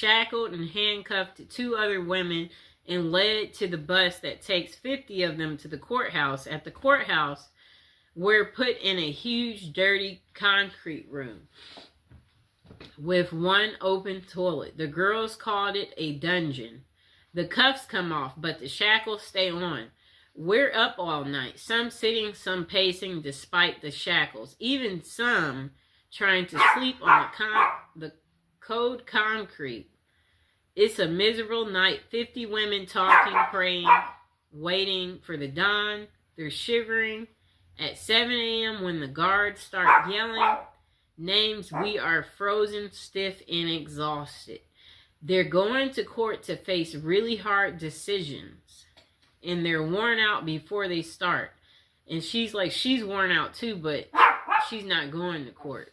shackled and handcuffed two other women and led to the bus that takes 50 of them to the courthouse. At the courthouse, we're put in a huge, dirty concrete room with one open toilet. The girls called it a dungeon. The cuffs come off, but the shackles stay on. We're up all night, some sitting, some pacing despite the shackles, even some trying to sleep on the cold concrete. It's a miserable night. 50 women talking, praying, waiting for the dawn. They're shivering. At 7 a.m. when the guards start yelling names, we are frozen, stiff, and exhausted. They're going to court to face really hard decisions, and they're worn out before they start. And she's worn out too, but she's not going to court.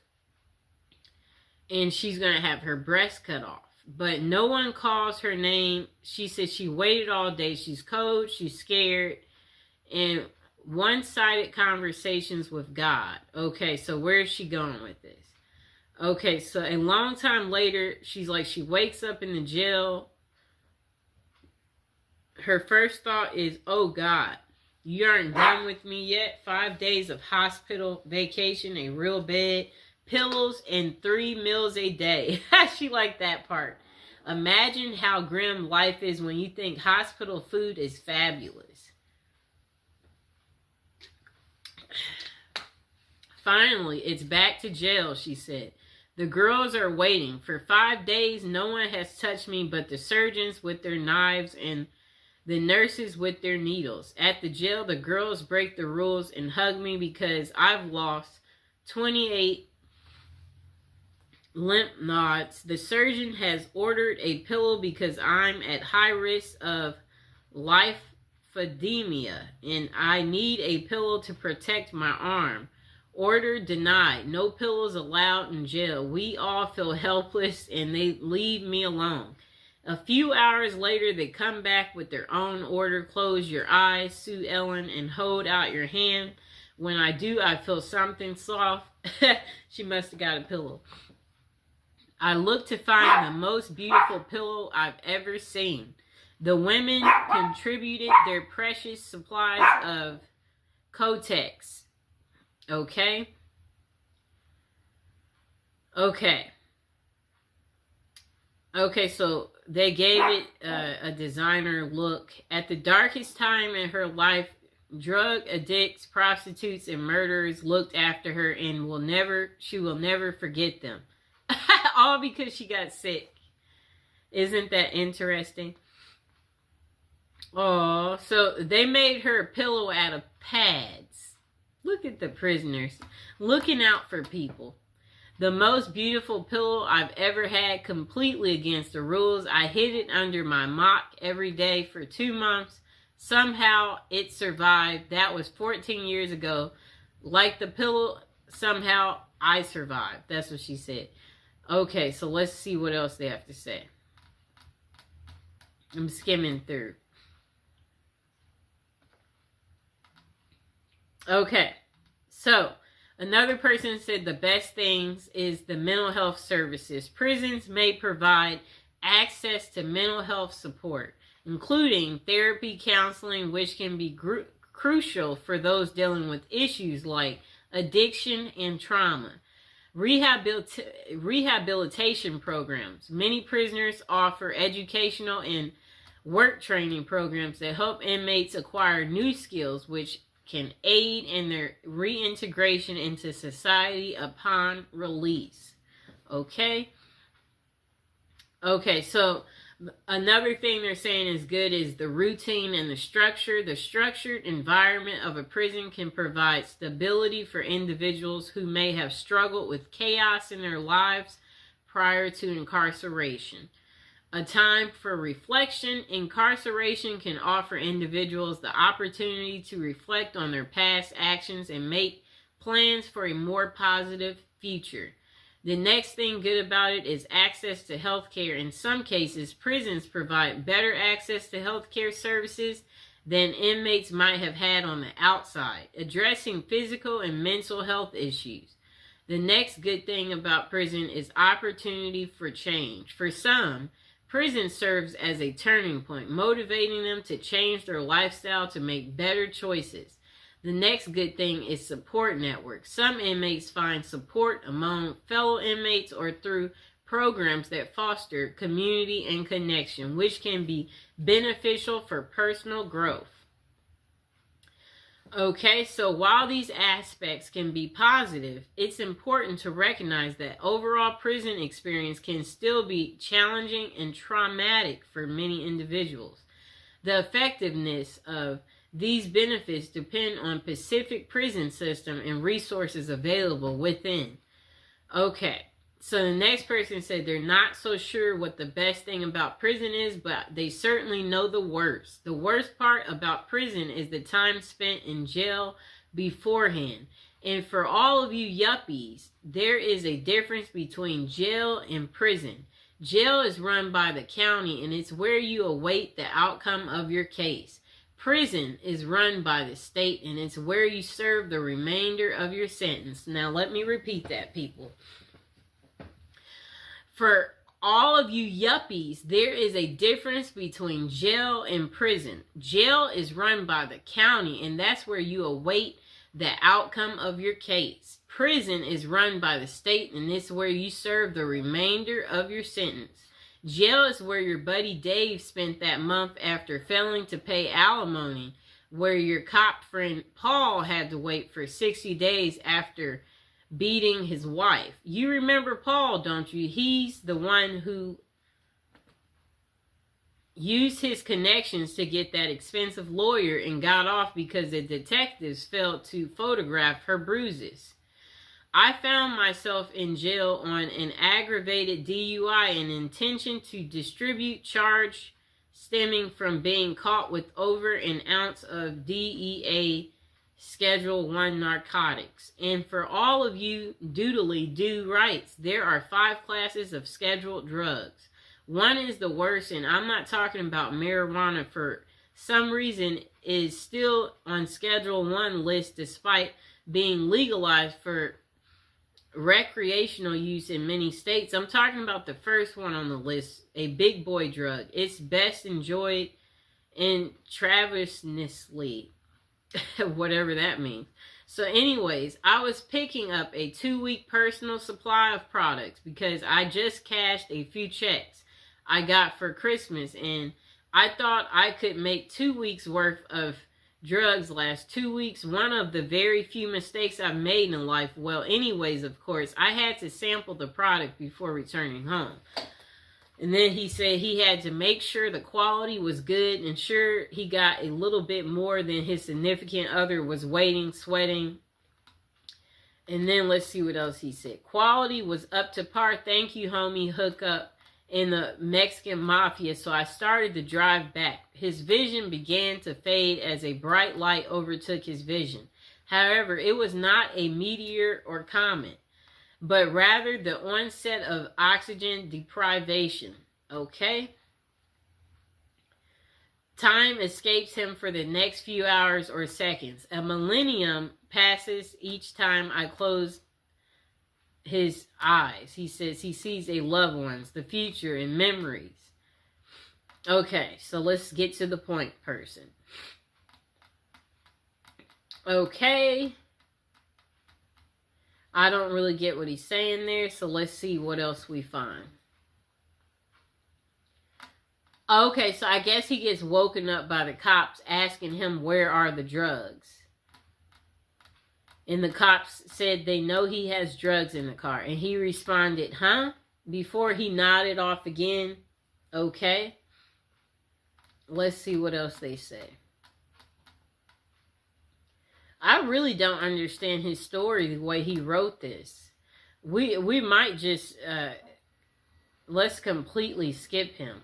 And she's going to have her breast cut off. But no one calls her name. She says she waited all day. She's cold. She's scared. And one-sided conversations with God. Okay, so where is she going with this? Okay, so a long time later, she wakes up in the jail. Her first thought is, oh God, you aren't done with me yet. 5 days of hospital vacation, a real bed, pillows, and 3 meals a day. She liked that part. Imagine how grim life is when you think hospital food is fabulous. Finally, it's back to jail, she said. The girls are waiting. For 5 days, no one has touched me but the surgeons with their knives and the nurses with their needles. At the jail, the girls break the rules and hug me because I've lost 28 lymph nodes. The surgeon has ordered a pillow because I'm at high risk of lymphedema and I need a pillow to protect my arm. Order denied. No pillows allowed in jail. We all feel helpless and they leave me alone. A few hours later, they come back with their own order. Close your eyes, Sue Ellen, and hold out your hand. When I do, I feel something soft. She must have got a pillow. I look to find the most beautiful pillow I've ever seen. The women contributed their precious supplies of Kotex. Okay. Okay, so they gave it a designer look. At the darkest time in her life, drug addicts, prostitutes, and murderers looked after her and she will never forget them. All because she got sick. Isn't that interesting? Oh, so they made her a pillow out of pads. Look at the prisoners looking out for people. The most beautiful pillow I've ever had, completely against the rules. I hid it under my mock every day for 2 months. Somehow it survived. That was 14 years ago. Like the pillow, somehow I survived. That's what she said. Okay, so let's see what else they have to say. I'm skimming through. Okay, so another person said the best things is the mental health services. Prisons may provide access to mental health support, including therapy, counseling, which can be crucial for those dealing with issues like addiction and trauma. Rehabilitation programs. Many prisoners offer educational and work training programs that help inmates acquire new skills, which can aid in their reintegration into society upon release. Okay, so another thing they're saying is good is the routine and the structure. The structured environment of a prison can provide stability for individuals who may have struggled with chaos in their lives prior to incarceration. A time for reflection. Incarceration can offer individuals the opportunity to reflect on their past actions and make plans for a more positive future. The next thing good about it is access to health care. In some cases, prisons provide better access to health care services than inmates might have had on the outside, addressing physical and mental health issues. The next good thing about prison is opportunity for change. For some, prison serves as a turning point, motivating them to change their lifestyle to make better choices. The next good thing is support networks. Some inmates find support among fellow inmates or through programs that foster community and connection, which can be beneficial for personal growth. Okay, so while these aspects can be positive, it's important to recognize that overall prison experience can still be challenging and traumatic for many individuals. The effectiveness of these benefits depend on Pacific prison system and resources available within. Okay, so the next person said they're not so sure what the best thing about prison is, but they certainly know the worst. The worst part about prison is the time spent in jail beforehand. And for all of you yuppies, there is a difference between jail and prison. Jail is run by the county and it's where you await the outcome of your case. Prison is run by the state and it's where you serve the remainder of your sentence. Now let me repeat that, people. For all of you yuppies, there is a difference between jail and prison. Jail is run by the county, and that's where you await the outcome of your case. Prison is run by the state, and it's where you serve the remainder of your sentence. Jail is where your buddy Dave spent that month after failing to pay alimony, where your cop friend Paul had to wait for 60 days after beating his wife. You remember Paul, don't you? He's the one who used his connections to get that expensive lawyer and got off because the detectives failed to photograph her bruises. I found myself in jail on an aggravated DUI and intention to distribute charge stemming from being caught with over an ounce of DEA Schedule 1 narcotics. And for all of you doodly do rights, there are 5 classes of scheduled drugs. One is the worst, and I'm not talking about marijuana. For some reason is still on Schedule 1 list despite being legalized for recreational use in many states. I'm talking about the first one on the list, a big boy drug. It's best enjoyed intravenously. Whatever that means. So anyways, I was picking up a 2-week personal supply of products because I just cashed a few checks I got for Christmas, and I thought I could make 2 weeks worth of drugs last 2 weeks. One of the very few mistakes I've made in life. Well, anyways, of course, I had to sample the product before returning home. And then he said he had to make sure the quality was good and sure he got a little bit more than his significant other was waiting, sweating. And then let's see what else he said. Quality was up to par. Thank you, homie. Hook up in the Mexican mafia. So I started to drive back. His vision began to fade as a bright light overtook his vision. However, it was not a meteor or comet, but rather the onset of oxygen deprivation. Okay? Time escapes him for the next few hours or seconds. A millennium passes each time I close his eyes. He says he sees a loved ones, the future, and memories. Okay, so let's get to the point, person. Okay. I don't really get what he's saying there, so let's see what else we find. Okay, so I guess he gets woken up by the cops asking him where are the drugs. And the cops said they know he has drugs in the car. And he responded, huh? Before he nodded off again. Okay. Let's see what else they say. I really don't understand his story the way he wrote this. We might just let's completely skip him,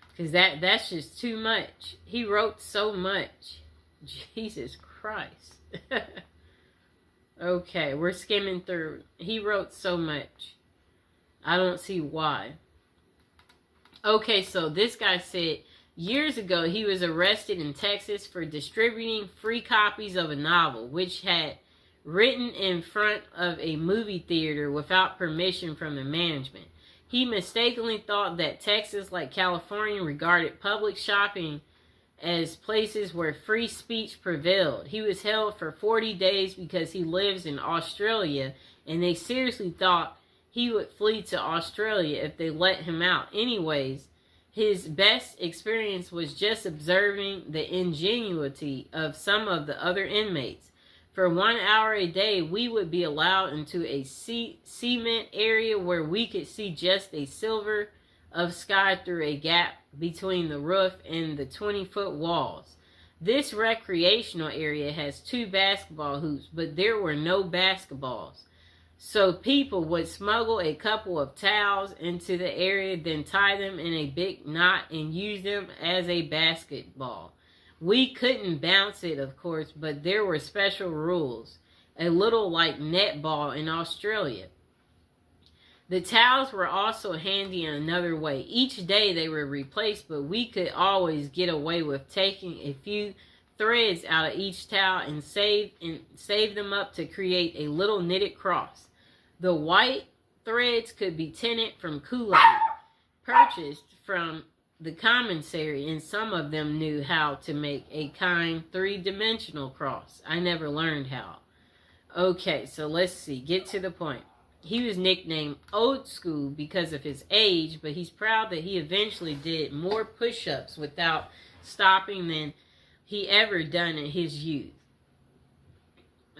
because that's just too much. He wrote so much. Jesus Christ. Okay, we're skimming through. He wrote so much. I don't see why. Okay, so this guy said years ago he was arrested in Texas for distributing free copies of a novel which had written in front of a movie theater without permission from the management. He mistakenly thought that Texas, like California, regarded public shopping as places where free speech prevailed. He was held for 40 days because he lives in Australia, and they seriously thought he would flee to Australia if they let him out. Anyways, his best experience was just observing the ingenuity of some of the other inmates. For 1 hour a day, we would be allowed into a cement area where we could see just a silver of sky through a gap between the roof and the 20-foot walls. This recreational area has 2 basketball hoops, but there were no basketballs. So people would smuggle a couple of towels into the area, then tie them in a big knot and use them as a basketball. We couldn't bounce it, of course, but there were special rules, a little like netball in Australia. The towels were also handy in another way. Each day they were replaced, but we could always get away with taking a few threads out of each towel and save them up to create a little knitted cross. The white threads could be tinted from Kool-Aid, purchased from the commissary, and some of them knew how to make a kind 3-dimensional cross. I never learned how. Okay, so let's see. Get to the point. He was nicknamed Old School because of his age, but he's proud that he eventually did more push-ups without stopping than he ever done in his youth.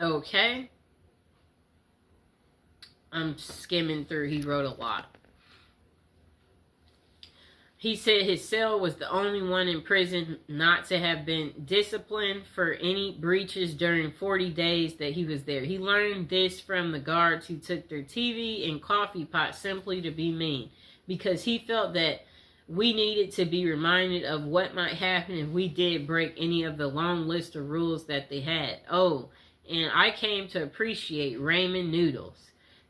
Okay. I'm skimming through. He wrote a lot. He said his cell was the only one in prison not to have been disciplined for any breaches during 40 days that he was there. He learned this from the guards who took their TV and coffee pot simply to be mean, because he felt that we needed to be reminded of what might happen if we did break any of the long list of rules that they had. Oh, and I came to appreciate ramen noodles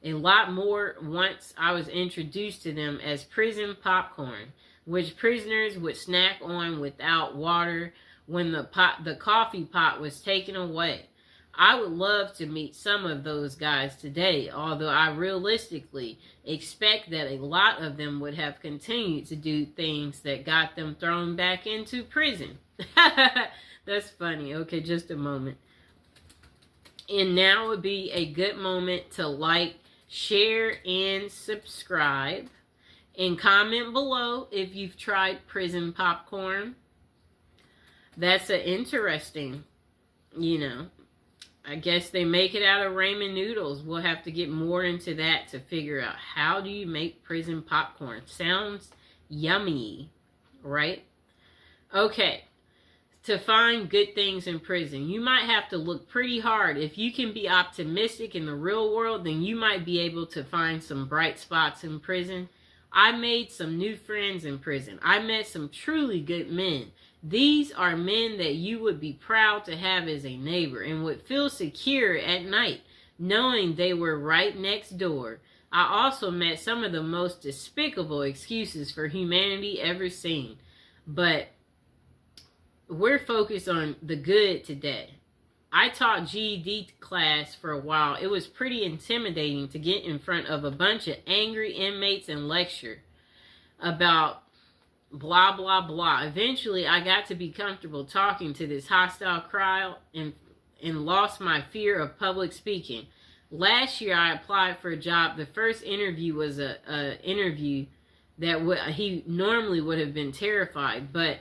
a lot more once I was introduced to them as prison popcorn, which prisoners would snack on without water when the coffee pot was taken away. I would love to meet some of those guys today, although I realistically expect that a lot of them would have continued to do things that got them thrown back into prison. That's funny. Okay, just a moment. And now would be a good moment to like, share, and subscribe. And comment below if you've tried prison popcorn. That's an interesting, I guess they make it out of ramen noodles. We'll have to get more into that to figure out how do you make prison popcorn. Sounds yummy, right? Okay. To find good things in prison, you might have to look pretty hard. If you can be optimistic in the real world, then you might be able to find some bright spots in prison. I made some new friends in prison. I met some truly good men. These are men that you would be proud to have as a neighbor and would feel secure at night, knowing they were right next door. I also met some of the most despicable excuses for humanity ever seen. But we're focused on the good today. I taught GED class for a while. It was pretty intimidating to get in front of a bunch of angry inmates and lecture about blah, blah, blah. Eventually, I got to be comfortable talking to this hostile crowd and lost my fear of public speaking. Last year, I applied for a job. The first interview was a interview that he normally would have been terrified, but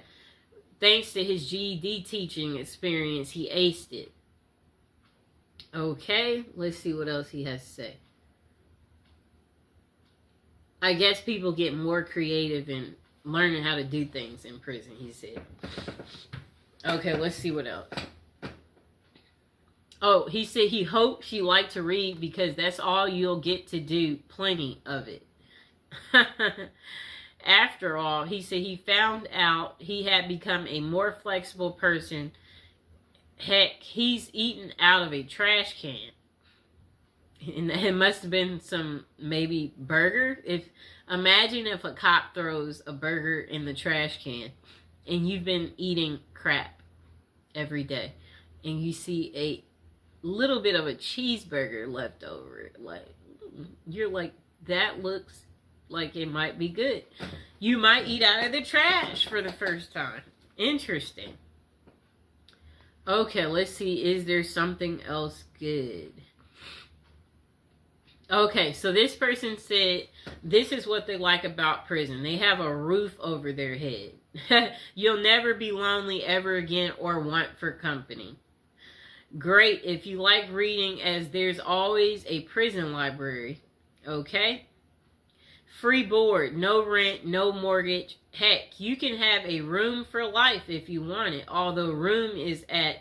thanks to his GED teaching experience, he aced it. Okay, let's see what else he has to say. I guess people get more creative in learning how to do things in prison, he said. Okay, let's see what else. Oh, he said he hopes you like to read because that's all you'll get to do. Plenty of it. After all, he said he found out he had become a more flexible person. Heck, he's eaten out of a trash can. And it must have been some, maybe, burger. Imagine if a cop throws a burger in the trash can and you've been eating crap every day and you see little bit of a cheeseburger left over. Like, you're like, that looks like it might be good. You might eat out of the trash for the first time. Interesting. Okay, let's see. Is there something else good? Okay, so this person said this is what they like about prison. They have a roof over their head. You'll never be lonely ever again or want for company. Great if you like reading, as there's always a prison library. Okay? Free board, no rent, no mortgage. Heck, you can have a room for life if you want it, although room is at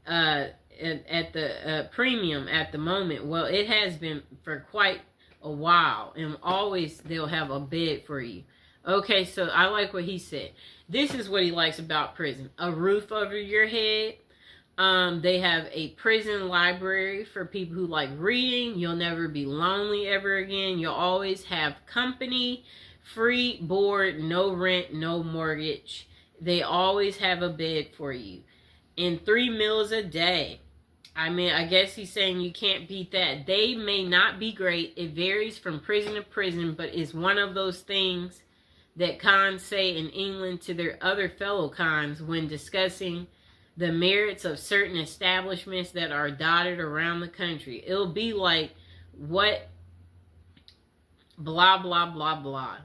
the premium at the moment. Well, it has been for quite a while, and always they'll have a bed for you. Okay, so I like what he said. This is what he likes about prison. A roof over your head. They have a prison library for people who like reading. You'll never be lonely ever again. You'll always have company. Free board, no rent, no mortgage. They always have a bed for you. And 3 meals a day. I mean, I guess he's saying you can't beat that. They may not be great. It varies from prison to prison, but it's one of those things that cons say in England to their other fellow cons when discussing the merits of certain establishments that are dotted around the country. It'll be like, what, blah, blah, blah, blah.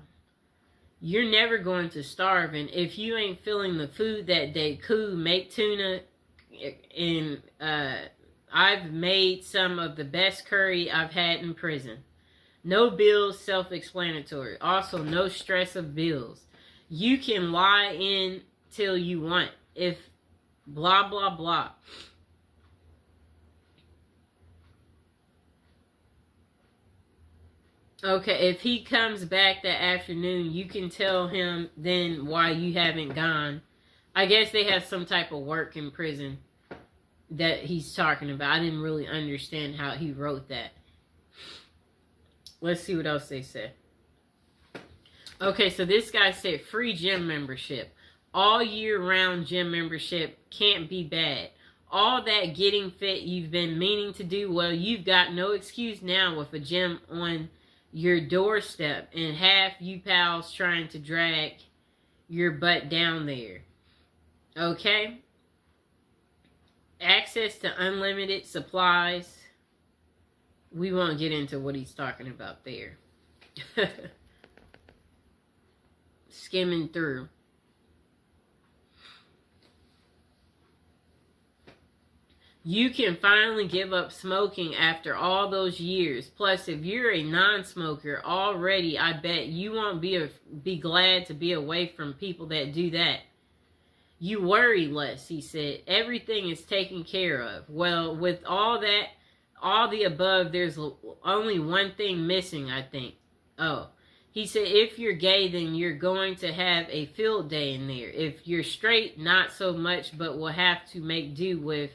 You're never going to starve, and if you ain't feeling the food that day, cool, make tuna. And I've made some of the best curry I've had in prison. No bills, self-explanatory. Also, no stress of bills. You can lie in till you want. If blah, blah, blah. Okay, if he comes back that afternoon, you can tell him then why you haven't gone. I guess they have some type of work in prison that he's talking about. I didn't really understand how he wrote that. Let's see what else they said. Okay, so this guy said free gym membership. All year round gym membership can't be bad. All that getting fit you've been meaning to do, well, you've got no excuse now with a gym on your doorstep and half you pals trying to drag your butt down there. Okay? Access to unlimited supplies. We won't get into what he's talking about there. Skimming through. You can finally give up smoking after all those years. Plus, if you're a non-smoker already, I bet you won't be glad to be away from people that do that. You worry less, he said. Everything is taken care of. Well, with all that, all the above, there's only one thing missing, I think. Oh. He said, if you're gay, then you're going to have a field day in there. If you're straight, not so much, but will have to make do with,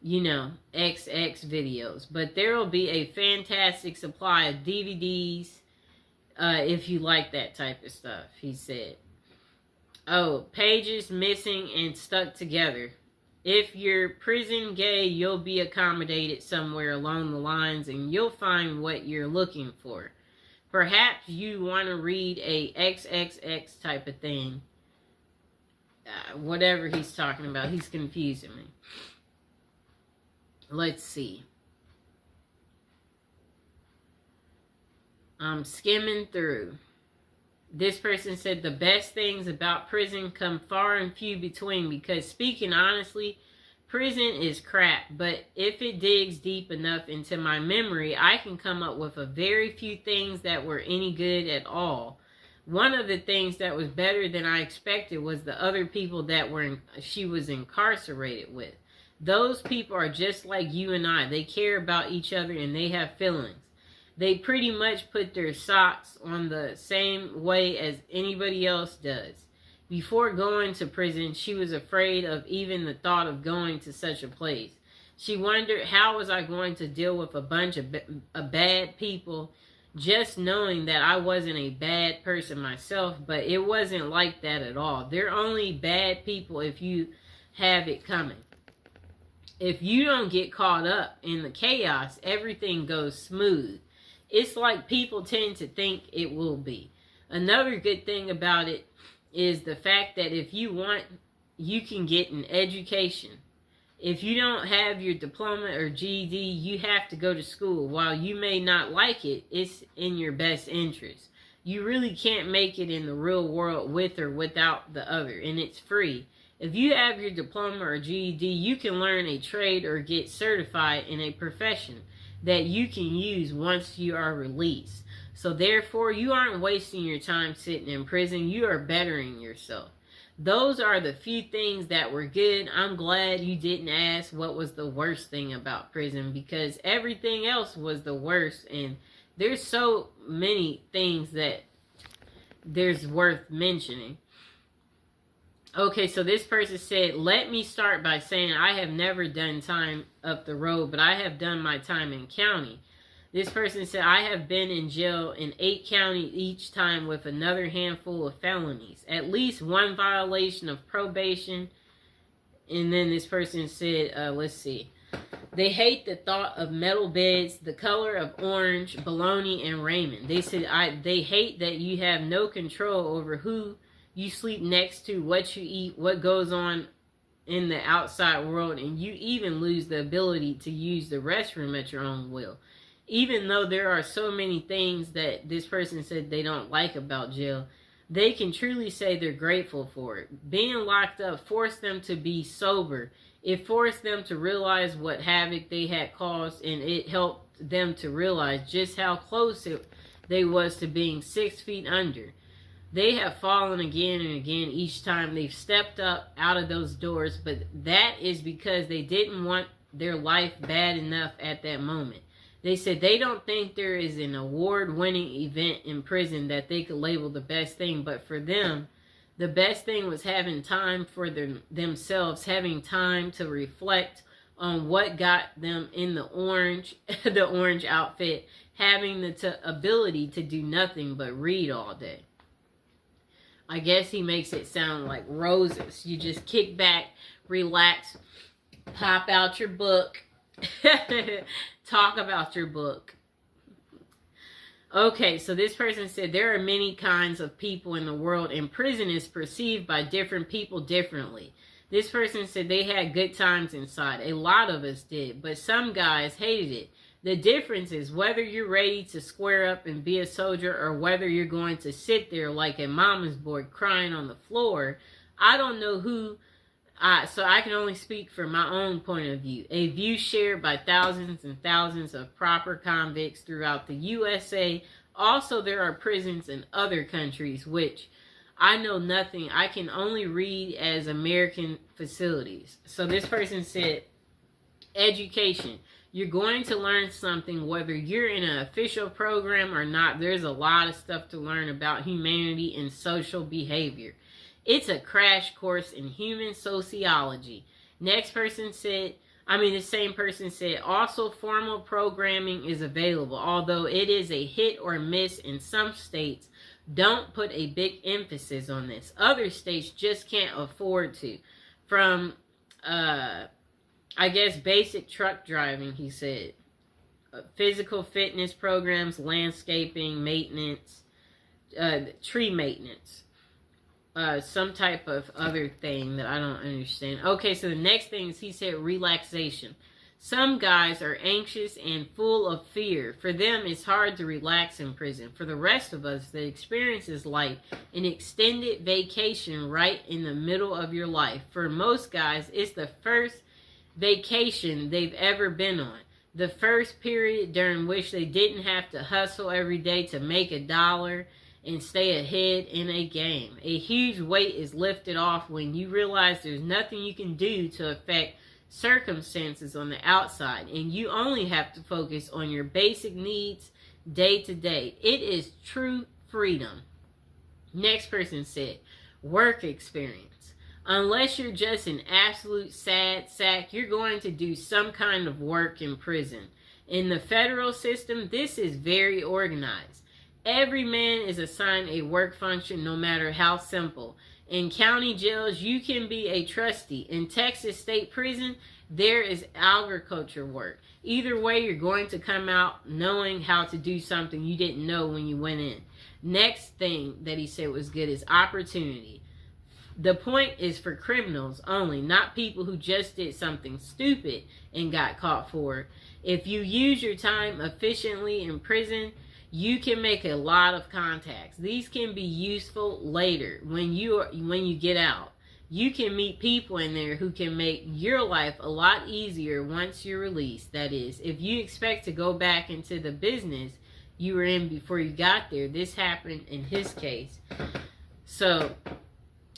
you know, XX videos. But there will be a fantastic supply of DVDs if you like that type of stuff, he said. Oh, pages missing and stuck together. If you're prison gay, you'll be accommodated somewhere along the lines and you'll find what you're looking for. Perhaps you want to read a XXX type of thing. Whatever he's talking about, he's confusing me. Let's see. I'm skimming through. This person said the best things about prison come far and few between because, speaking honestly, prison is crap, but if it digs deep enough into my memory, I can come up with a very few things that were any good at all. One of the things that was better than I expected was the other people that she was incarcerated with. Those people are just like you and I. They care about each other and they have feelings. They pretty much put their socks on the same way as anybody else does. Before going to prison, she was afraid of even the thought of going to such a place. She wondered, how was I going to deal with a bunch of bad people, just knowing that I wasn't a bad person myself, but it wasn't like that at all. They're only bad people if you have it coming. if you don't get caught up in the chaos, everything goes smooth. It's like people tend to think it will be. Another good thing about it is the fact that if you want, you can get an education. If you don't have your diploma or GED, you have to go to school. While you may not like it, it's in your best interest. You really can't make it in the real world with or without the other, and it's free. If you have your diploma or GED, you can learn a trade or get certified in a profession that you can use once you are released. So therefore, you aren't wasting your time sitting in prison. You are bettering yourself. Those are the few things that were good. I'm glad you didn't ask what was the worst thing about prison, because everything else was the worst. And there's so many things that there's worth mentioning. Okay, so this person said, let me start by saying I have never done time up the road, but I have done my time in county. This person said, I have been in jail in 8 counties each time with another handful of felonies. At least one violation of probation. And then this person said, let's see. They hate the thought of metal beds, the color of orange, bologna, and ramen. They said, they hate that you have no control over who you sleep next to, what you eat, what goes on in the outside world, and you even lose the ability to use the restroom at your own will. Even though there are so many things that this person said they don't like about jail, they can truly say they're grateful for it. Being locked up forced them to be sober. It forced them to realize what havoc they had caused, and it helped them to realize just how close they was to being 6 feet under. They have fallen again and again each time they've stepped up out of those doors, but that is because they didn't want their life bad enough at that moment. They said they don't think there is an award-winning event in prison that they could label the best thing, but for them, the best thing was having time for themselves, having time to reflect on what got them in the orange outfit, having the ability to do nothing but read all day. I guess he makes it sound like roses. You just kick back, relax, pop out your book, talk about your book. Okay, so this person said there are many kinds of people in the world, and prison is perceived by different people differently. This person said they had good times inside. A lot of us did, but some guys hated it. The difference is whether you're ready to square up and be a soldier, or whether you're going to sit there like a mama's boy crying on the floor. I don't know who, so I can only speak from my own point of view. A view shared by thousands and thousands of proper convicts throughout the USA. Also, there are prisons in other countries, which I know nothing. I can only read as American facilities. So this person said, education. You're going to learn something whether you're in an official program or not. There's a lot of stuff to learn about humanity and social behavior. It's a crash course in human sociology. Next person said, the same person said, also formal programming is available, although it is a hit or miss in some states. Don't put a big emphasis on this. Other states just can't afford to. From, basic truck driving, he said. Physical fitness programs, landscaping, maintenance, tree maintenance. Some type of other thing that I don't understand. Okay, so the next thing is he said relaxation. Some guys are anxious and full of fear. For them, it's hard to relax in prison. For the rest of us, the experience is like an extended vacation right in the middle of your life. For most guys, it's the first vacation they've ever been on. The first period during which they didn't have to hustle every day to make $1 and stay ahead in a game. A huge weight is lifted off when you realize there's nothing you can do to affect circumstances on the outside, and you only have to focus on your basic needs day to day. It is true freedom. Next person said, work experience. Unless you're just an absolute sad sack, you're going to do some kind of work in prison. In the federal system, this is very organized. Every man is assigned a work function, no matter how simple. In county jails, you can be a trustee. In Texas State Prison, there is agriculture work. Either way, you're going to come out knowing how to do something you didn't know when you went in. Next thing that he said was good is opportunity. The point is for criminals only, not people who just did something stupid and got caught for it. If you use your time efficiently in prison, you can make a lot of contacts. These can be useful later when you get out. You can meet people in there who can make your life a lot easier once you're released. That is, if you expect to go back into the business you were in before you got there, this happened in his case. So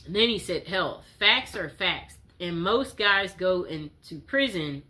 then he said health. Facts are facts. And most guys go into prison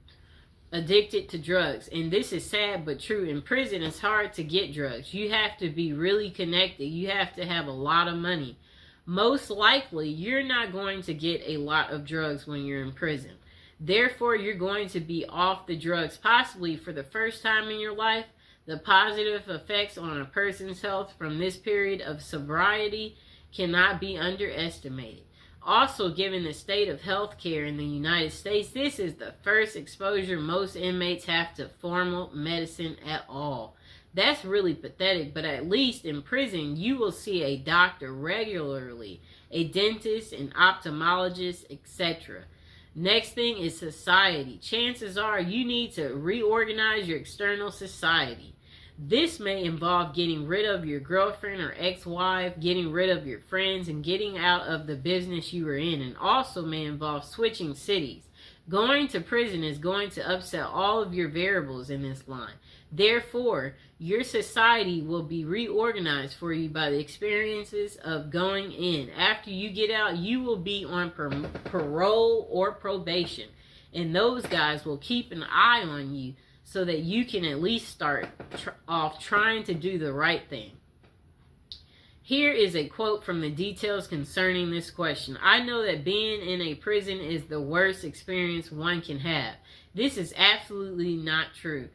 addicted to drugs. And this is sad but true. In prison, it's hard to get drugs. You have to be really connected. You have to have a lot of money. Most likely, you're not going to get a lot of drugs when you're in prison. Therefore, you're going to be off the drugs possibly for the first time in your life. The positive effects on a person's health from this period of sobriety cannot be underestimated. Also, given the state of health care in the United States, this is the first exposure most inmates have to formal medicine at all. That's really pathetic, but at least in prison, you will see a doctor regularly, a dentist, an ophthalmologist, etc. Next thing is society. Chances are you need to reorganize your external society. This may involve getting rid of your girlfriend or ex-wife, getting rid of your friends, and getting out of the business you were in, and also may involve switching cities. Going to prison is going to upset all of your variables in this line. Therefore, your society will be reorganized for you by the experiences of going in. After you get out, you will be on parole or probation, and those guys will keep an eye on you so that you can at least start off trying to do the right thing. Here is a quote from the details concerning this question. I know that being in a prison is the worst experience one can have. This is absolutely not true.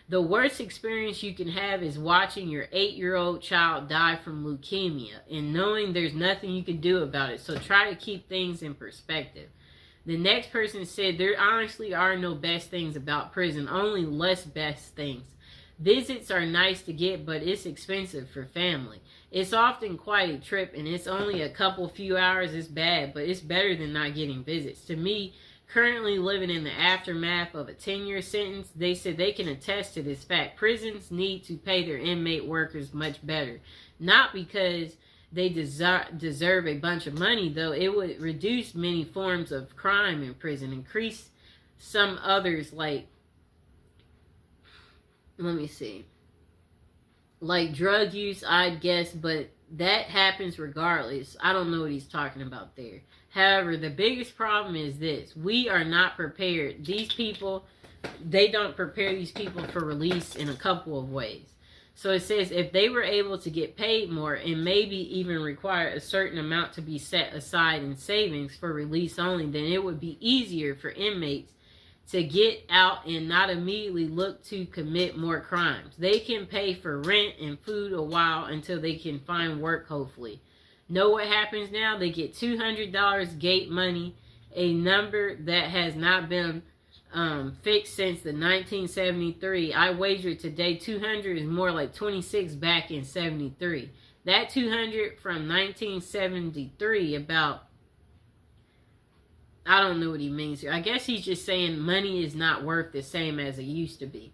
The worst experience you can have is watching your 8-year-old child die from leukemia and knowing there's nothing you can do about it. So try to keep things in perspective. The next person said, there honestly are no best things about prison, only less best things. Visits are nice to get, but it's expensive for family. It's often quite a trip, and it's only a few hours. It's bad, but it's better than not getting visits. To me, currently living in the aftermath of a 10-year sentence, they said they can attest to this fact. Prisons need to pay their inmate workers much better. Not because they deserve a bunch of money, though. It would reduce many forms of crime in prison, increase some others like, let me see, like drug use, I'd guess, but that happens regardless. I don't know what he's talking about there. However, the biggest problem is this. We are not prepared. These people, they don't prepare these people for release in a couple of ways. So it says if they were able to get paid more and maybe even require a certain amount to be set aside in savings for release only, then it would be easier for inmates to get out and not immediately look to commit more crimes. They can pay for rent and food a while until they can find work, hopefully. Know what happens now? They get $200 gate money, a number that has not been fixed since the 1973. I wager today 200 is more like 26 back in 73. That 200 from 1973 about, I don't know what he means here. I guess he's just saying money is not worth the same as it used to be.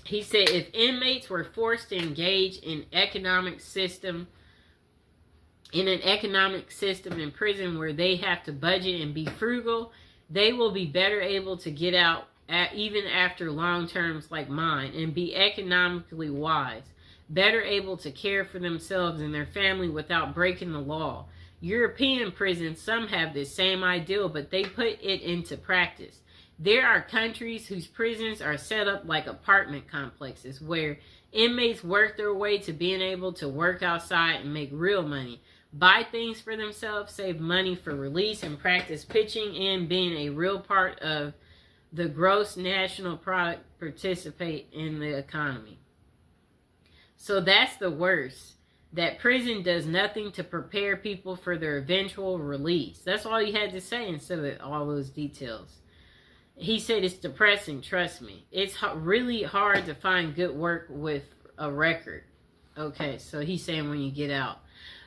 He said if inmates were forced to engage in an economic system in prison where they have to budget and be frugal, they will be better able to get out even after long terms like mine and be economically wise, better able to care for themselves and their family without breaking the law. European prisons, some have this same ideal, but they put it into practice. There are countries whose prisons are set up like apartment complexes where inmates work their way to being able to work outside and make real money, buy things for themselves, save money for release, and practice pitching in being a real part of the gross national product, participate in the economy. So that's the worst. That prison does nothing to prepare people for their eventual release. That's all he had to say instead of all those details. He said it's depressing, trust me. It's really hard to find good work with a record. Okay, so he's saying when you get out.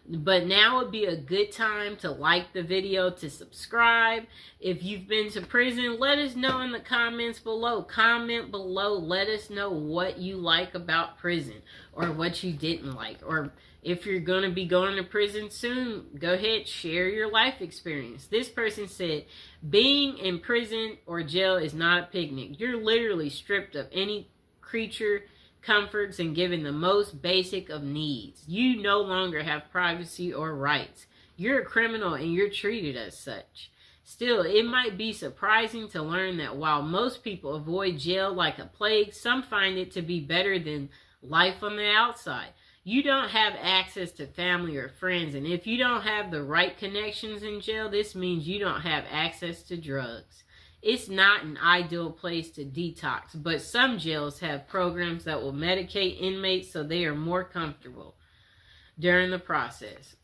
But now would be a good time to like the video, to subscribe. If you've been to prison, let us know in the comments below. Comment below. Let us know what you like about prison or what you didn't like. Or if you're going to be going to prison soon, go ahead, share your life experience. This person said, being in prison or jail is not a picnic. You're literally stripped of any creature comforts and given the most basic of needs. You no longer have privacy or rights. You're a criminal and you're treated as such. Still, it might be surprising to learn that while most people avoid jail like a plague, some find it to be better than life on the outside. You don't have access to family or friends, and if you don't have the right connections in jail, this means you don't have access to drugs. It's not an ideal place to detox, but some jails have programs that will medicate inmates so they are more comfortable during the process.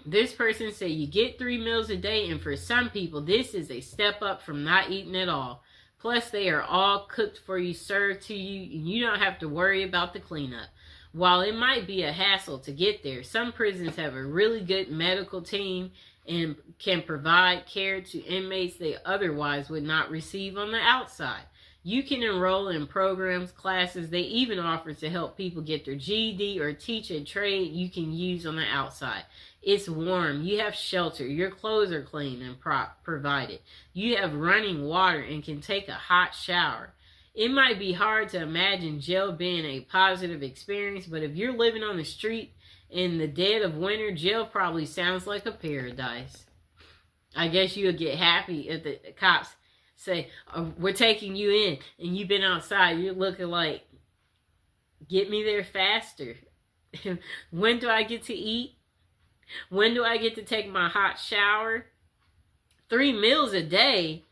This person said you get 3 meals a day, and for some people, this is a step up from not eating at all. Plus, they are all cooked for you, served to you, and you don't have to worry about the cleanup. While it might be a hassle to get there, some prisons have a really good medical team and can provide care to inmates they otherwise would not receive on the outside. You can enroll in programs, classes. They even offer to help people get their GED or teach a trade you can use on the outside. It's warm. You have shelter. Your clothes are clean and provided. You have running water and can take a hot shower. It might be hard to imagine jail being a positive experience, but if you're living on the street in the dead of winter, jail probably sounds like a paradise. I guess you would get happy if the cops say, oh, we're taking you in, and you've been outside. You're looking like, get me there faster. When do I get to eat? When do I get to take my hot shower? 3 meals a day?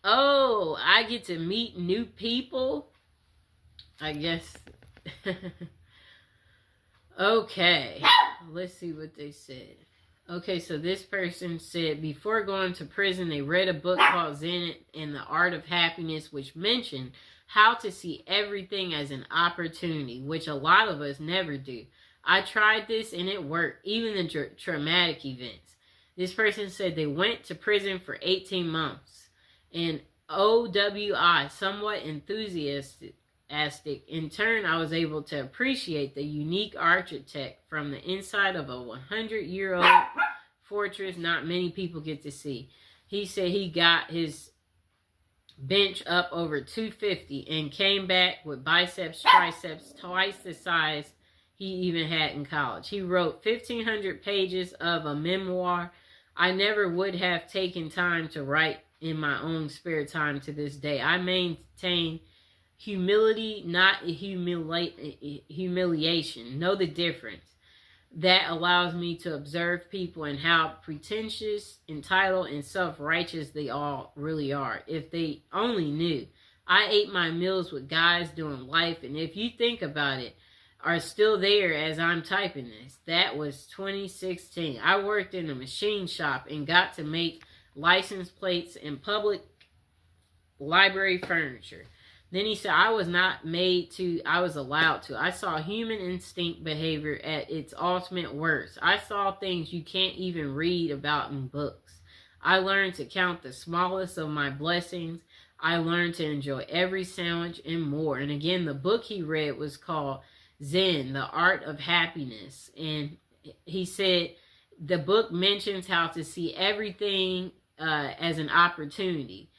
Oh, I get to meet new people? I guess. Okay, let's see what they said. Okay, so this person said before going to prison, they read a book called Zen and the Art of Happiness, which mentioned how to see everything as an opportunity, which a lot of us never do. I tried this and it worked, even the traumatic events. This person said they went to prison for 18 months. And OWI, somewhat enthusiastic. In turn, I was able to appreciate the unique architect from the inside of a 100-year-old fortress not many people get to see. He said he got his bench up over 250 and came back with biceps, triceps twice the size he even had in college. He wrote 1,500 pages of a memoir I never would have taken time to write in my own spare time to this day. I maintain humility, not humiliation. Know the difference. That allows me to observe people and how pretentious, entitled, and self-righteous they all really are. If they only knew. I ate my meals with guys doing life, and if you think about it, are still there as I'm typing this. That was 2016. I worked in a machine shop and got to make license plates and public library furniture. Then he said, I was not made to, I was allowed to. I saw human instinct behavior at its ultimate worst. I saw things you can't even read about in books. I learned to count the smallest of my blessings. I learned to enjoy every sandwich and more. And again, the book he read was called Zen, the Art of Happiness. And he said the book mentions how to see everything as an opportunity.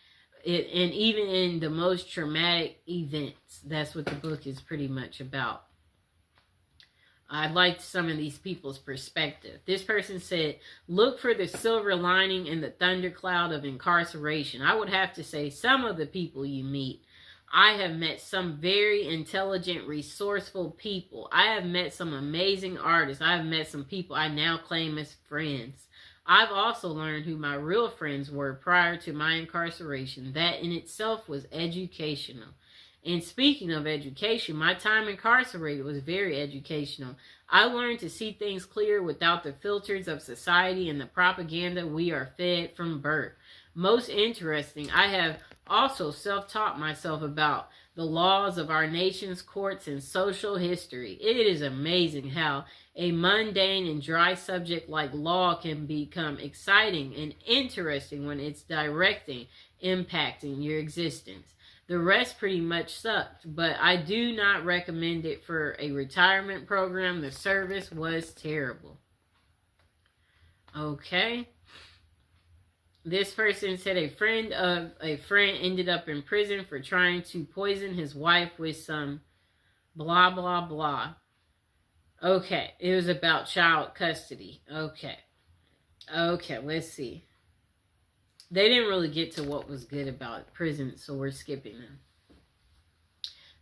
And even in the most traumatic events, that's what the book is pretty much about. I liked some of these people's perspective. This person said, look for the silver lining in the thundercloud of incarceration. I would have to say some of the people you meet. I have met some very intelligent, resourceful people. I have met some amazing artists. I have met some people I now claim as friends. I've also learned who my real friends were prior to my incarceration. That in itself was educational. And speaking of education, my time incarcerated was very educational. I learned to see things clear without the filters of society and the propaganda we are fed from birth. Most interesting, I have also self-taught myself about the laws of our nation's courts and social history. It is amazing how a mundane and dry subject like law can become exciting and interesting when it's impacting your existence. The rest pretty much sucked, but I do not recommend it for a retirement program. The service was terrible. Okay. This person said a friend of a friend ended up in prison for trying to poison his wife with some blah, blah, blah. Okay. It was about child custody. Okay. Okay, let's see. They didn't really get to what was good about prison, so we're skipping them.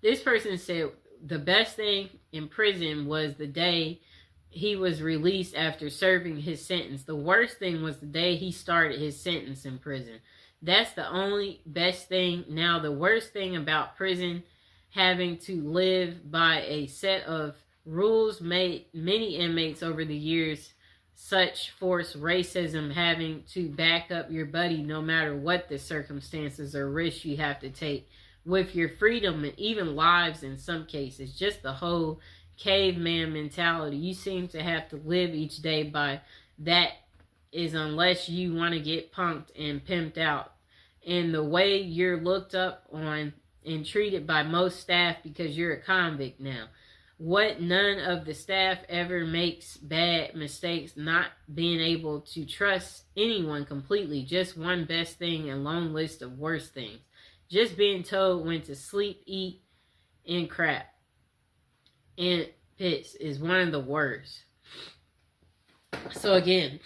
This person said the best thing in prison was the day he was released after serving his sentence. The worst thing was the day he started his sentence in prison. That's the only best thing. Now, the worst thing about prison, having to live by a set of rules made many inmates over the years such force racism, having to back up your buddy no matter what the circumstances or risks you have to take with your freedom and even lives in some cases. Just the whole caveman mentality. You seem to have to live each day by that, is unless you want to get punked and pimped out. And the way you're looked up on and treated by most staff because you're a convict now. What none of the staff ever makes bad mistakes, not being able to trust anyone completely. Just one best thing and long list of worst things. Just being told when to sleep, eat, and crap. And piss is one of the worst. So again,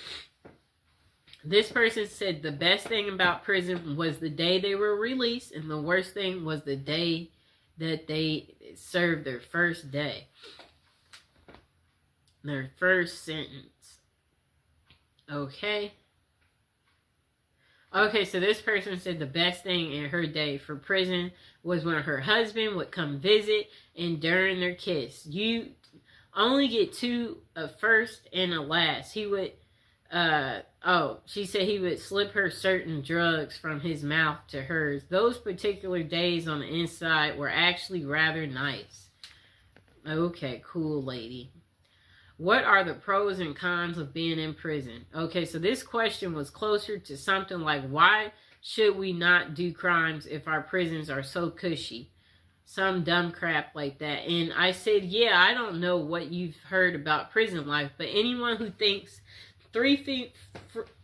this person said the best thing about prison was the day they were released, and the worst thing was the day that they served their first day. Their first sentence. Okay. Okay, so this person said the best thing in her day for prison was when her husband would come visit and during their kiss. You only get two, a first and a last. He would, she said he would slip her certain drugs from his mouth to hers. Those particular days on the inside were actually rather nice. Okay, cool lady. What are the pros and cons of being in prison? Okay, so this question was closer to something like, why should we not do crimes if our prisons are so cushy? Some dumb crap like that. And I said, yeah, I don't know what you've heard about prison life, but anyone who thinks three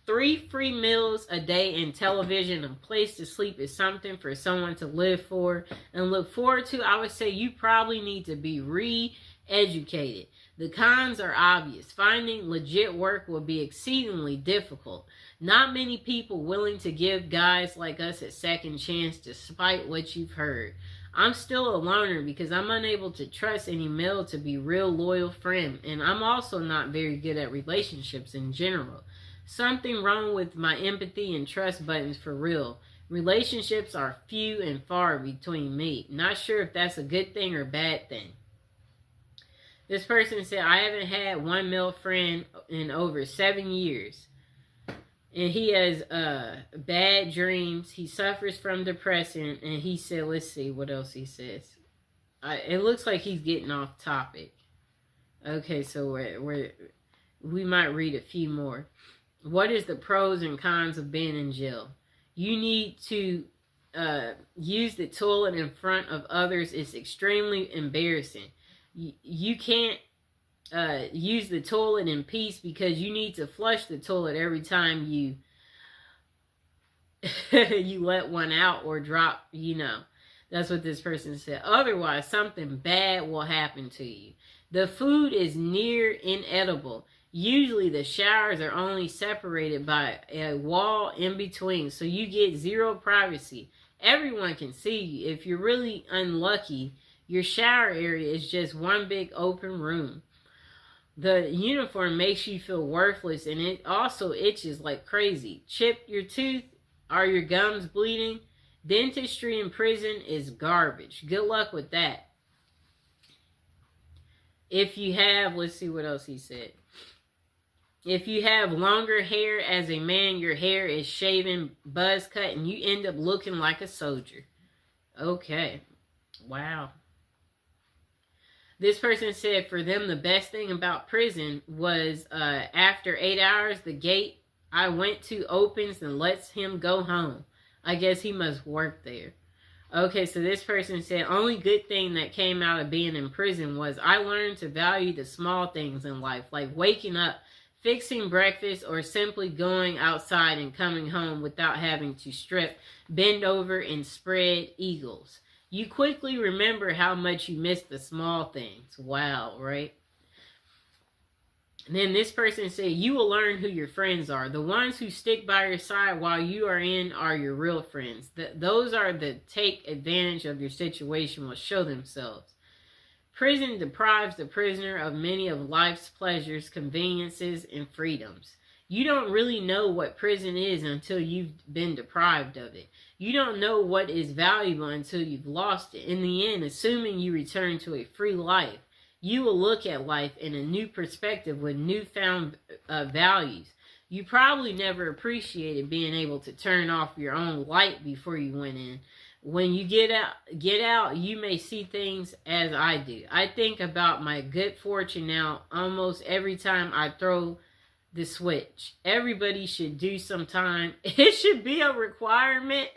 free meals a day and television and place to sleep is something for someone to live for and look forward to, I would say you probably need to be re-educated. The cons are obvious. Finding legit work will be exceedingly difficult. Not many people willing to give guys like us a second chance despite what you've heard. I'm still a loner because I'm unable to trust any male to be real loyal friend, and I'm also not very good at relationships in general. Something wrong with my empathy and trust buttons for real. Relationships are few and far between me. Not sure if that's a good thing or bad thing. This person said, I haven't had one male friend in over 7 years. And he has bad dreams. He suffers from depression. And he said, let's see what else he says. It looks like he's getting off topic. Okay, so we might read a few more. What is the pros and cons of being in jail? You need to use the toilet in front of others. It's extremely embarrassing. You can't use the toilet in peace because you need to flush the toilet every time you you let one out or drop, That's what this person said. Otherwise, something bad will happen to you. The food is near inedible. Usually the showers are only separated by a wall in between, so you get zero privacy. Everyone can see you. If you're really unlucky, your shower area is just one big open room. The uniform makes you feel worthless, and it also itches like crazy. Chip your tooth? Are your gums bleeding? Dentistry in prison is garbage. Good luck with that. If you have, let's see what else he said. If you have longer hair as a man, your hair is shaven, buzz cut, and you end up looking like a soldier. Okay. Wow. This person said for them the best thing about prison was after 8 hours, the gate I went to opens and lets him go home. I guess he must work there. Okay, so this person said, only good thing that came out of being in prison was I learned to value the small things in life, like waking up, fixing breakfast, or simply going outside and coming home without having to strip, bend over, and spread eagles. You quickly remember how much you miss the small things. Wow, right? And then this person said, you will learn who your friends are. The ones who stick by your side while you are in are your real friends. Those are the take advantage of your situation will show themselves. Prison deprives the prisoner of many of life's pleasures, conveniences, and freedoms. You don't really know what prison is until you've been deprived of it. You don't know what is valuable until you've lost it. In the end, assuming you return to a free life, you will look at life in a new perspective with newfound values. You probably never appreciated being able to turn off your own light before you went in. When you get out, you may see things as I do. I think about my good fortune now almost every time I throw the switch. Everybody should do sometime. It should be a requirement.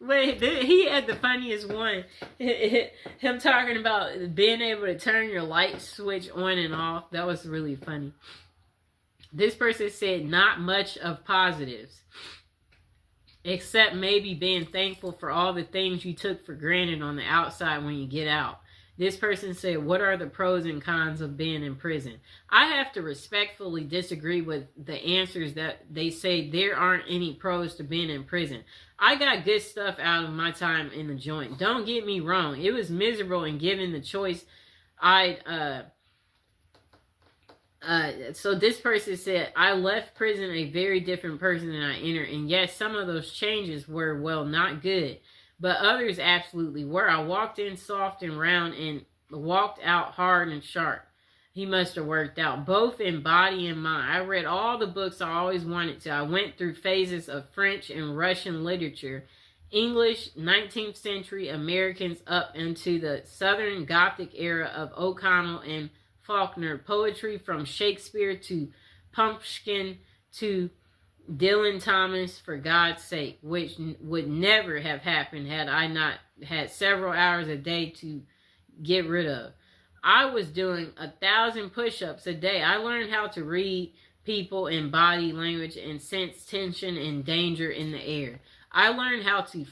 Wait, he had the funniest one. Him talking about being able to turn your light switch on and off. That was really funny. This person said not much of positives, except maybe being thankful for all the things you took for granted on the outside when you get out. This person said, what are the pros and cons of being in prison? I have to respectfully disagree with the answers that they say there aren't any pros to being in prison. I got good stuff out of my time in the joint. Don't get me wrong. It was miserable, and given the choice, so this person said, I left prison a very different person than I entered. And yes, some of those changes were, well, not good. But others absolutely were. I walked in soft and round and walked out hard and sharp. He must have worked out, both in body and mind. I read all the books I always wanted to. I went through phases of French and Russian literature, English, 19th century Americans up into the Southern Gothic era of O'Connell and Faulkner, poetry from Shakespeare to Pumpkin to Dylan Thomas, for God's sake, which would never have happened had I not had several hours a day to get rid of. I was doing 1,000 push-ups a day. I learned how to read people and body language and sense tension and danger in the air. I learned how to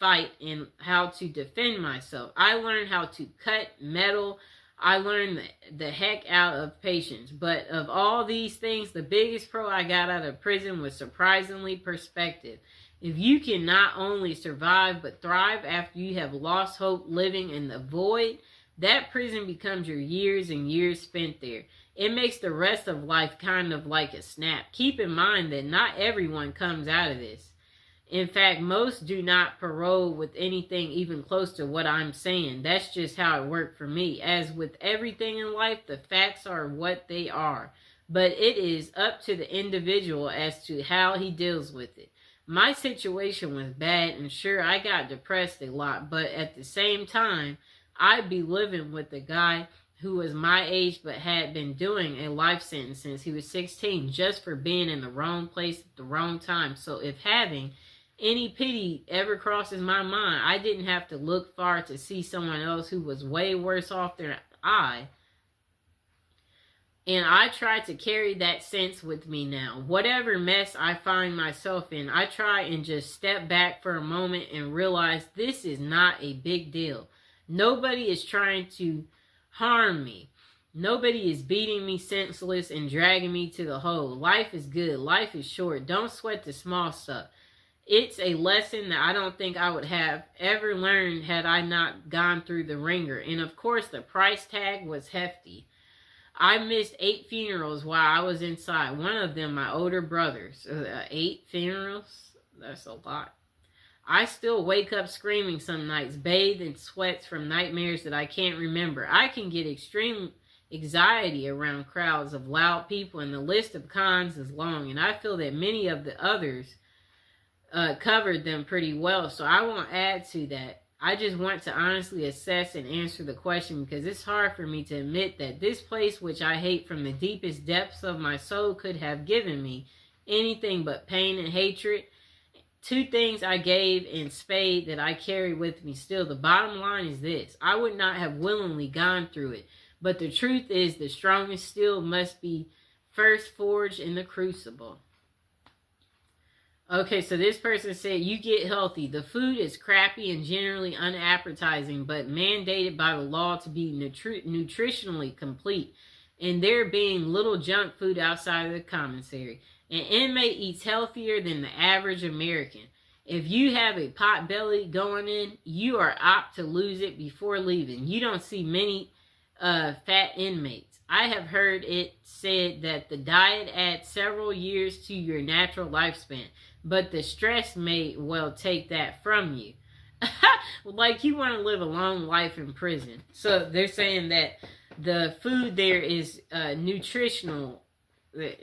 fight and how to defend myself. I learned how to cut metal. I learned the heck out of patience. But of all these things, the biggest pro I got out of prison was surprisingly perspective. If you can not only survive but thrive after you have lost hope living in the void, that prison becomes your years and years spent there. It makes the rest of life kind of like a snap. Keep in mind that not everyone comes out of this. In fact, most do not parole with anything even close to what I'm saying. That's just how it worked for me. As with everything in life, the facts are what they are. But it is up to the individual as to how he deals with it. My situation was bad, and sure, I got depressed a lot. But at the same time, I'd be living with a guy who was my age but had been doing a life sentence since he was 16 just for being in the wrong place at the wrong time. So if having any pity ever crosses my mind, I didn't have to look far to see someone else who was way worse off than I. And I try to carry that sense with me now. Whatever mess I find myself in, I try and just step back for a moment and realize this is not a big deal. Nobody is trying to harm me. Nobody is beating me senseless and dragging me to the hole. Life is good. Life is short. Don't sweat the small stuff. It's a lesson that I don't think I would have ever learned had I not gone through the ringer. And of course, the price tag was hefty. I missed 8 funerals while I was inside. One of them, my older brother's. 8 funerals? That's a lot. I still wake up screaming some nights, bathed in sweats from nightmares that I can't remember. I can get extreme anxiety around crowds of loud people, and the list of cons is long, and I feel that many of the others covered them pretty well, so I won't add to that. I just want to honestly assess and answer the question because it's hard for me to admit that this place, which I hate from the deepest depths of my soul, could have given me anything but pain and hatred. Two things I gave in spade that I carry with me still. The bottom line is this: I would not have willingly gone through it, but the truth is the strongest steel must be first forged in the crucible. Okay, so this person said, you get healthy. The food is crappy and generally unappetizing, but mandated by the law to be nutritionally complete, and there being little junk food outside of the commissary. An inmate eats healthier than the average American. If you have a pot belly going in, you are apt to lose it before leaving. You don't see many fat inmates. I have heard it said that the diet adds several years to your natural lifespan, but the stress may well take that from you. Like you want to live a long life in prison. So they're saying that the food there is nutritional,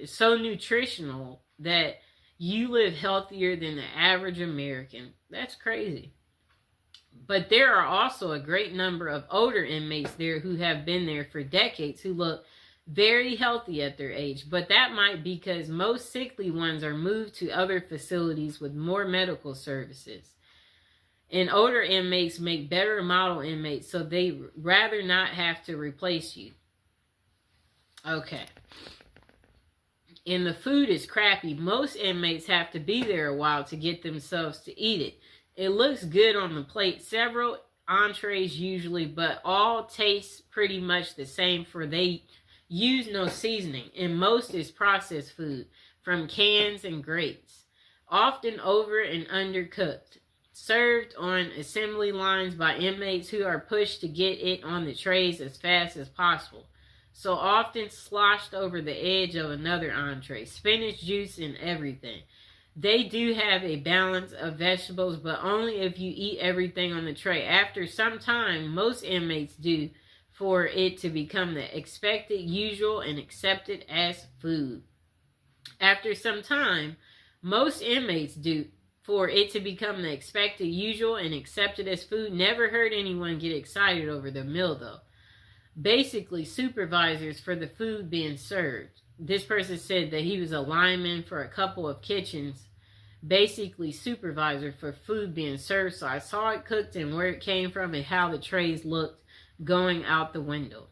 so nutritional that you live healthier than the average American. That's crazy. But there are also a great number of older inmates there who have been there for decades who look very healthy at their age. But that might be because most sickly ones are moved to other facilities with more medical services. And older inmates make better model inmates, so they rather not have to replace you. Okay. And the food is crappy. Most inmates have to be there a while to get themselves to eat it. It looks good on the plate, several entrees usually, but all taste pretty much the same, for they use no seasoning, and most is processed food from cans and grates, often over and undercooked, served on assembly lines by inmates who are pushed to get it on the trays as fast as possible. So often sloshed over the edge of another entree, spinach juice and everything. They do have a balance of vegetables, but only if you eat everything on the tray. After some time, most inmates do, for it to become the expected, usual, and accepted as food. After some time, most inmates do, for it to become the expected, usual, and accepted as food. Never heard anyone get excited over the meal, though. Basically, supervisors for the food being served. This person said that he was a lineman for a couple of kitchens, basically supervisor for food being served, so I saw it cooked and where it came from and how the trays looked going out the window.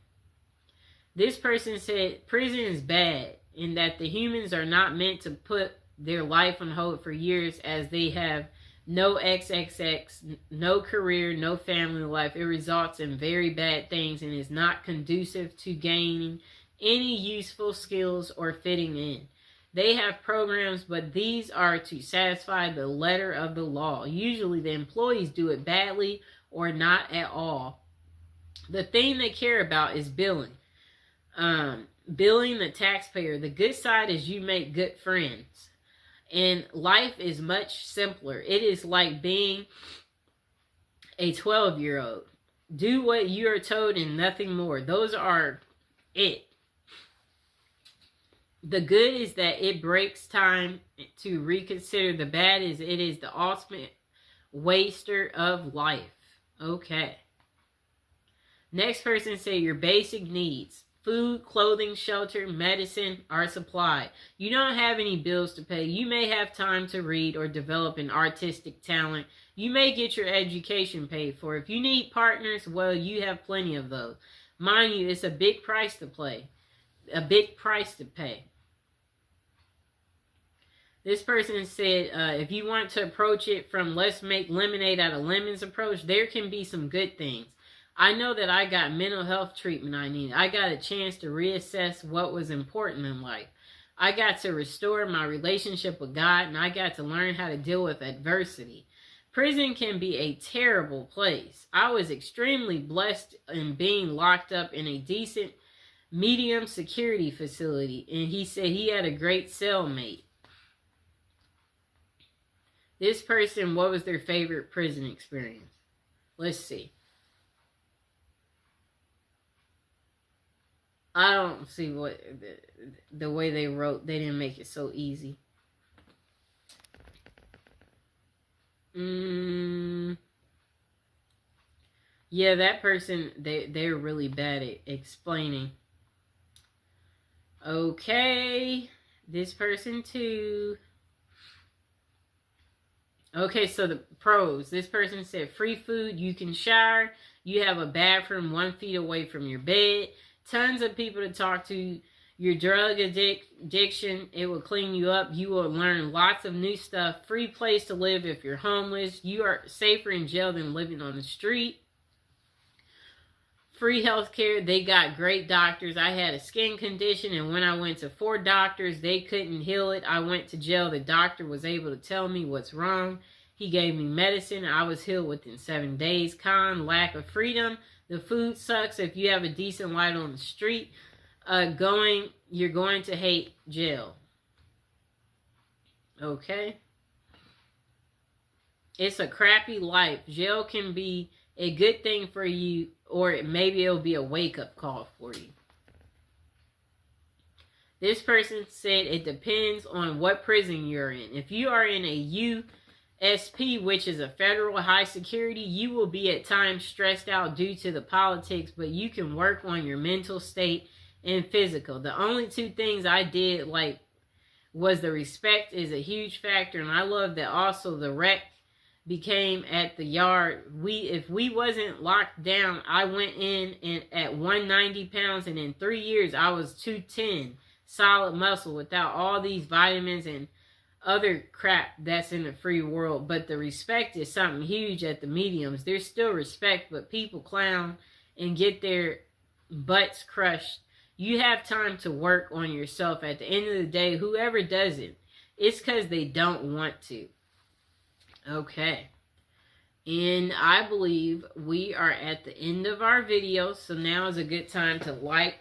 This person said prison is bad in that the humans are not meant to put their life on hold for years, as they have no XXX, no career, no family life. It results in very bad things and is not conducive to gaining any useful skills or fitting in. They have programs, but these are to satisfy the letter of the law. Usually the employees do it badly or not at all. The thing they care about is billing. Billing the taxpayer. The good side is you make good friends. And life is much simpler. It is like being a 12-year-old. Do what you are told and nothing more. Those are it. The good is that it breaks time to reconsider. The bad is it is the ultimate waster of life. Okay. Next person say your basic needs. Food, clothing, shelter, medicine are supplied. You don't have any bills to pay. You may have time to read or develop an artistic talent. You may get your education paid for. If you need partners, well, you have plenty of those. Mind you, it's a big price to pay. A big price to pay. This person said, if you want to approach it from let's make lemonade out of lemons approach, there can be some good things. I know that I got mental health treatment I needed. I got a chance to reassess what was important in life. I got to restore my relationship with God, and I got to learn how to deal with adversity. Prison can be a terrible place. I was extremely blessed in being locked up in a decent, medium security facility, and he said he had a great cellmate. This person, what was their favorite prison experience? Let's see. I don't see what the way they wrote. They didn't make it so easy. Yeah, that person, they're really bad at explaining. Okay, this person too. Okay, so the pros. This person said free food, you can shower, you have a bathroom 1 feet away from your bed, tons of people to talk to, your drug addiction, it will clean you up, you will learn lots of new stuff, free place to live if you're homeless, you are safer in jail than living on the street. Free health care, they got great doctors. I had a skin condition, and when I went to 4 doctors, they couldn't heal it. I went to jail. The doctor was able to tell me what's wrong. He gave me medicine. I was healed within 7 days. Con, lack of freedom. The food sucks. If you have a decent light on the street, you're going to hate jail. Okay? It's a crappy life. Jail can be a good thing for you, or maybe it'll be a wake-up call for you. This person said it depends on what prison you're in. If you are in a USP, which is a federal high security, you will be at times stressed out due to the politics, but you can work on your mental state and physical. The only 2 things I did like was the respect is a huge factor, and I love that also the rec became at the yard. If we wasn't locked down, I went in and at 190 pounds, and in 3 years I was 210, solid muscle without all these vitamins and other crap that's in the free world. But the respect is something huge at the mediums. There's still respect, but people clown and get their butts crushed. You have time to work on yourself. At the end of the day, whoever does it, it's because they don't want to. Okay, and I believe we are at the end of our video, so now is a good time to like,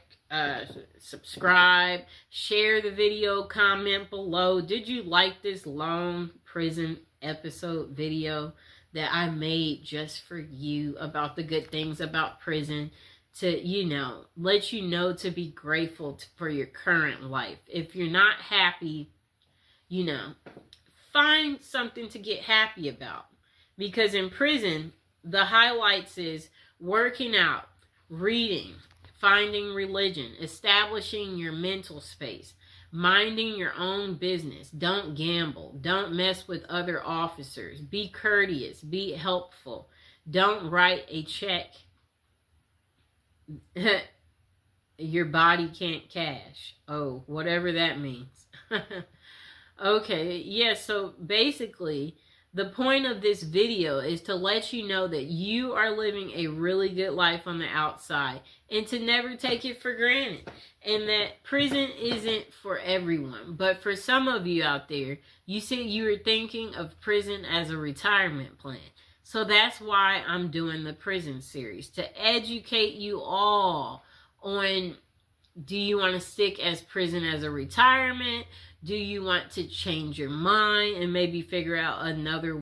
subscribe, share the video, comment below. Did you like this long prison episode video that I made just for you about the good things about prison? To, let you know to be grateful for your current life. If you're not happy, find something to get happy about. Because in prison, the highlights is working out, reading, finding religion, establishing your mental space, minding your own business. Don't gamble. Don't mess with other officers. Be courteous. Be helpful. Don't write a check your body can't cash. Oh, whatever that means. Okay, yeah, so basically, the point of this video is to let you know that you are living a really good life on the outside and to never take it for granted. And that prison isn't for everyone. But for some of you out there, you said you were thinking of prison as a retirement plan. So that's why I'm doing the prison series, to educate you all on, do you want to stick as prison as a retirement? Do you want to change your mind and maybe figure out another